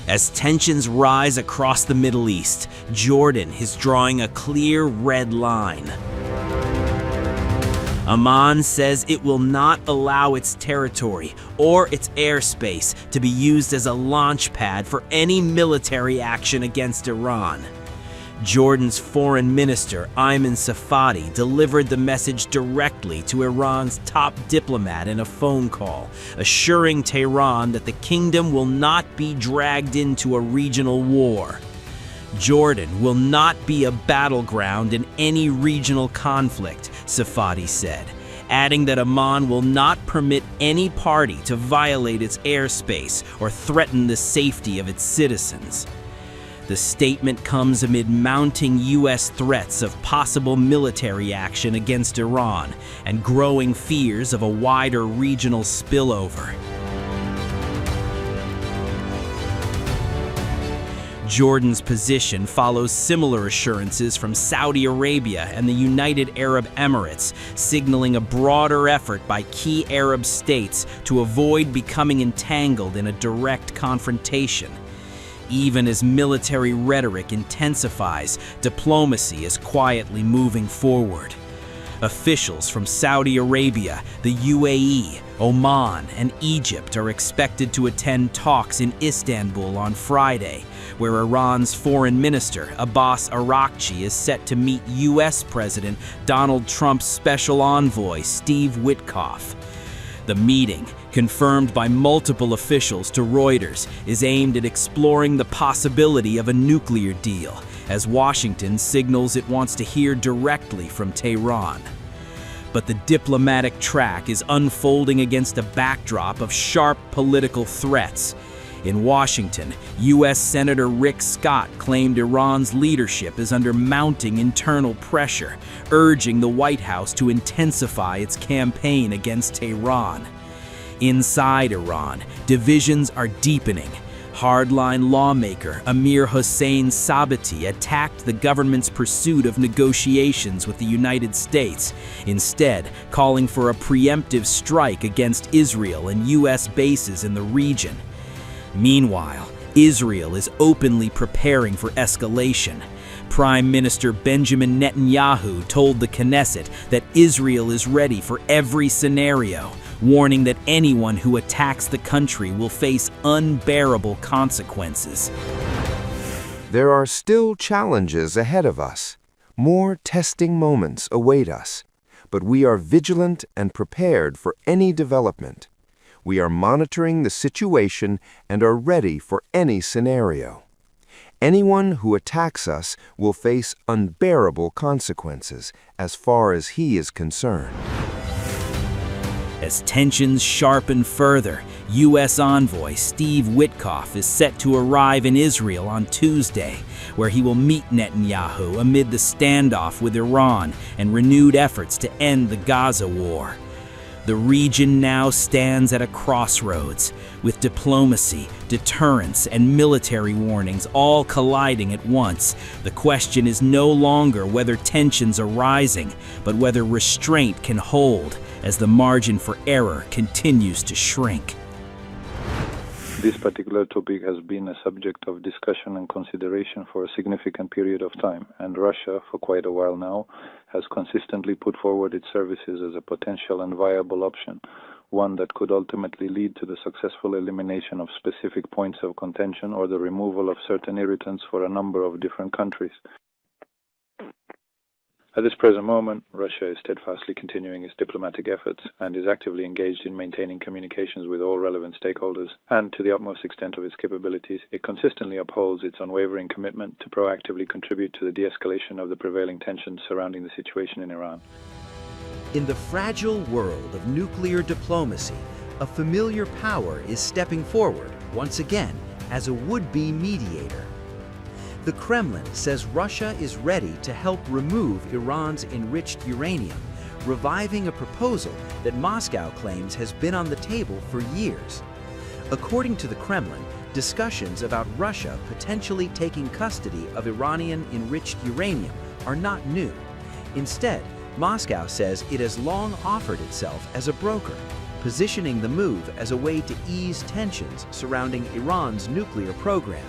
As tensions rise across the Middle East, Jordan is drawing a clear red line. Amman says it will not allow its territory or its airspace to be used as a launch pad for any military action against Iran. Jordan's foreign minister, Ayman Safadi, delivered the message directly to Iran's top diplomat in a phone call, assuring Tehran that the kingdom will not be dragged into a regional war. Jordan will not be a battleground in any regional conflict, Safadi said, adding that Amman will not permit any party to violate its airspace or threaten the safety of its citizens. The statement comes amid mounting U.S. threats of possible military action against Iran and growing fears of a wider regional spillover. Jordan's position follows similar assurances from Saudi Arabia and the United Arab Emirates, signaling a broader effort by key Arab states to avoid becoming entangled in a direct confrontation. Even as military rhetoric intensifies, diplomacy is quietly moving forward. Officials from Saudi Arabia, the UAE, Oman, and Egypt are expected to attend talks in Istanbul on Friday, where Iran's foreign minister, Abbas Araghchi, is set to meet U.S. President Donald Trump's special envoy, Steve Witkoff. The meeting, confirmed by multiple officials to Reuters, is aimed at exploring the possibility of a nuclear deal, as Washington signals it wants to hear directly from Tehran. But the diplomatic track is unfolding against a backdrop of sharp political threats. In Washington, U.S. Senator Rick Scott claimed Iran's leadership is under mounting internal pressure, urging the White House to intensify its campaign against Tehran. Inside Iran, divisions are deepening. Hardline lawmaker Amir Hossein Sabati attacked the government's pursuit of negotiations with the United States, instead calling for a preemptive strike against Israel and U.S. bases in the region. Meanwhile, Israel is openly preparing for escalation. Prime Minister Benjamin Netanyahu told the Knesset that Israel is ready for every scenario, warning that anyone who attacks the country will face unbearable consequences. There are still challenges ahead of us. More testing moments await us, but we are vigilant and prepared for any development. We are monitoring the situation and are ready for any scenario. Anyone who attacks us will face unbearable consequences as far as he is concerned. As tensions sharpen further, U.S. envoy Steve Witkoff is set to arrive in Israel on Tuesday, where he will meet Netanyahu amid the standoff with Iran and renewed efforts to end the Gaza war. The region now stands at a crossroads, with diplomacy, deterrence, and military warnings all colliding at once. The question is no longer whether tensions are rising, but whether restraint can hold as the margin for error continues to shrink. This particular topic has been a subject of discussion and consideration for a significant period of time, and Russia, for quite a while now, has consistently put forward its services as a potential and viable option, one that could ultimately lead to the successful elimination of specific points of contention or the removal of certain irritants for a number of different countries. At this present moment, Russia is steadfastly continuing its diplomatic efforts and is actively engaged in maintaining communications with all relevant stakeholders, and to the utmost extent of its capabilities, it consistently upholds its unwavering commitment to proactively contribute to the de-escalation of the prevailing tensions surrounding the situation in Iran. In the fragile world of nuclear diplomacy, a familiar power is stepping forward, once again, as a would-be mediator. The Kremlin says Russia is ready to help remove Iran's enriched uranium, reviving a proposal that Moscow claims has been on the table for years. According to the Kremlin, discussions about Russia potentially taking custody of Iranian enriched uranium are not new. Instead, Moscow says it has long offered itself as a broker, positioning the move as a way to ease tensions surrounding Iran's nuclear program.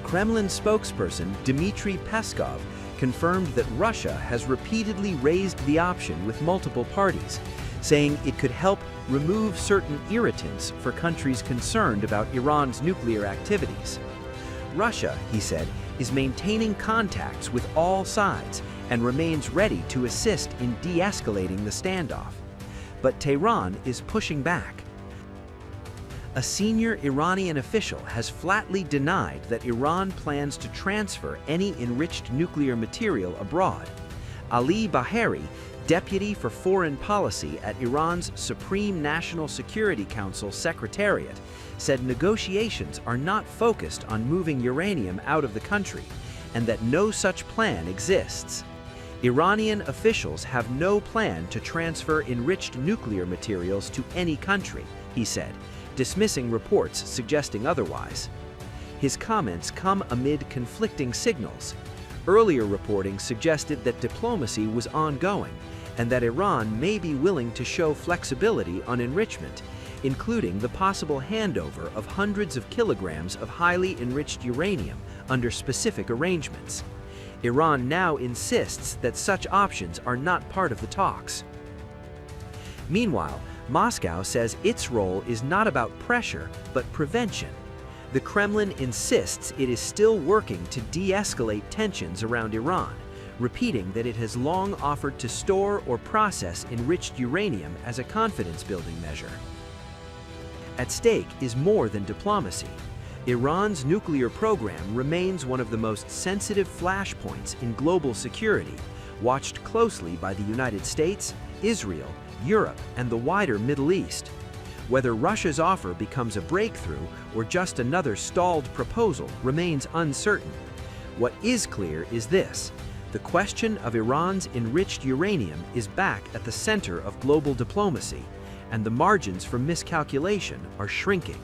Kremlin spokesperson Dmitry Peskov confirmed that Russia has repeatedly raised the option with multiple parties, saying it could help remove certain irritants for countries concerned about Iran's nuclear activities. Russia, he said, is maintaining contacts with all sides and remains ready to assist in de-escalating the standoff. But Tehran is pushing back. A senior Iranian official has flatly denied that Iran plans to transfer any enriched nuclear material abroad. Ali Bahari, deputy for foreign policy at Iran's Supreme National Security Council Secretariat, said negotiations are not focused on moving uranium out of the country and that no such plan exists. Iranian officials have no plan to transfer enriched nuclear materials to any country, he said, dismissing reports suggesting otherwise. His comments come amid conflicting signals. Earlier reporting suggested that diplomacy was ongoing and that Iran may be willing to show flexibility on enrichment, including the possible handover of hundreds of kilograms of highly enriched uranium under specific arrangements. Iran now insists that such options are not part of the talks. Meanwhile, Moscow says its role is not about pressure, but prevention. The Kremlin insists it is still working to de-escalate tensions around Iran, repeating that it has long offered to store or process enriched uranium as a confidence-building measure. At stake is more than diplomacy. Iran's nuclear program remains one of the most sensitive flashpoints in global security, watched closely by the United States, Israel, Europe, and the wider Middle East. Whether Russia's offer becomes a breakthrough or just another stalled proposal remains uncertain. What is clear is this: the question of Iran's enriched uranium is back at the center of global diplomacy, and the margins for miscalculation are shrinking.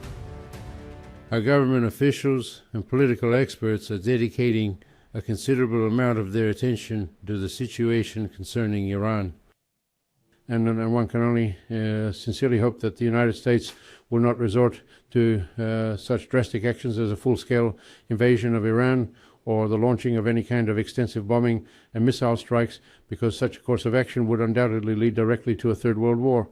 Our government officials and political experts are dedicating a considerable amount of their attention to the situation concerning Iran. And one can only sincerely hope that the United States will not resort to such drastic actions as a full-scale invasion of Iran or the launching of any kind of extensive bombing and missile strikes, because such a course of action would undoubtedly lead directly to a third world war.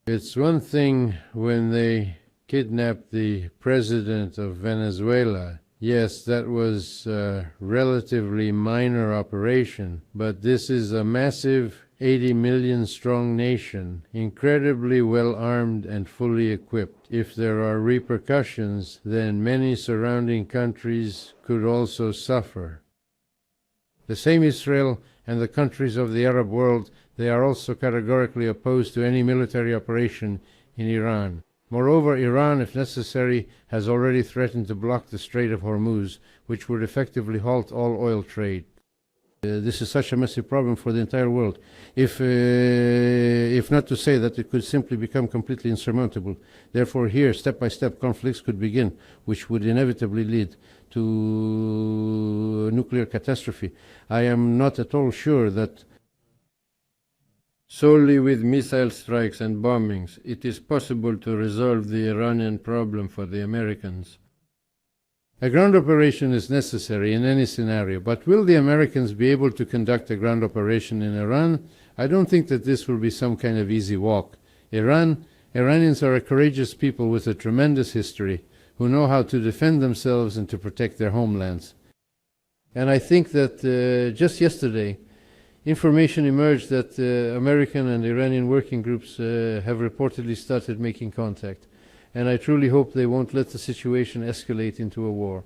It's one thing when they kidnapped the president of Venezuela. Yes, that was a relatively minor operation, but this is a massive 80 million strong nation, incredibly well armed and fully equipped. If there are repercussions, then many surrounding countries could also suffer. The same Israel and the countries of the Arab world, they are also categorically opposed to any military operation in Iran. Moreover, Iran, if necessary, has already threatened to block the Strait of Hormuz, which would effectively halt all oil trade. This is such a massive problem for the entire world, if not to say that it could simply become completely insurmountable. Therefore, here, step-by-step conflicts could begin, which would inevitably lead to a nuclear catastrophe. I am not at all sure that solely with missile strikes and bombings it is possible to resolve the Iranian problem for the Americans. A ground operation is necessary in any scenario, but will the Americans be able to conduct a ground operation in Iran? I don't think that this will be some kind of easy walk. Iranians are a courageous people with a tremendous history, who know how to defend themselves and to protect their homelands. And I think that just yesterday, information emerged that American and Iranian working groups have reportedly started making contact. And I truly hope they won't let the situation escalate into a war.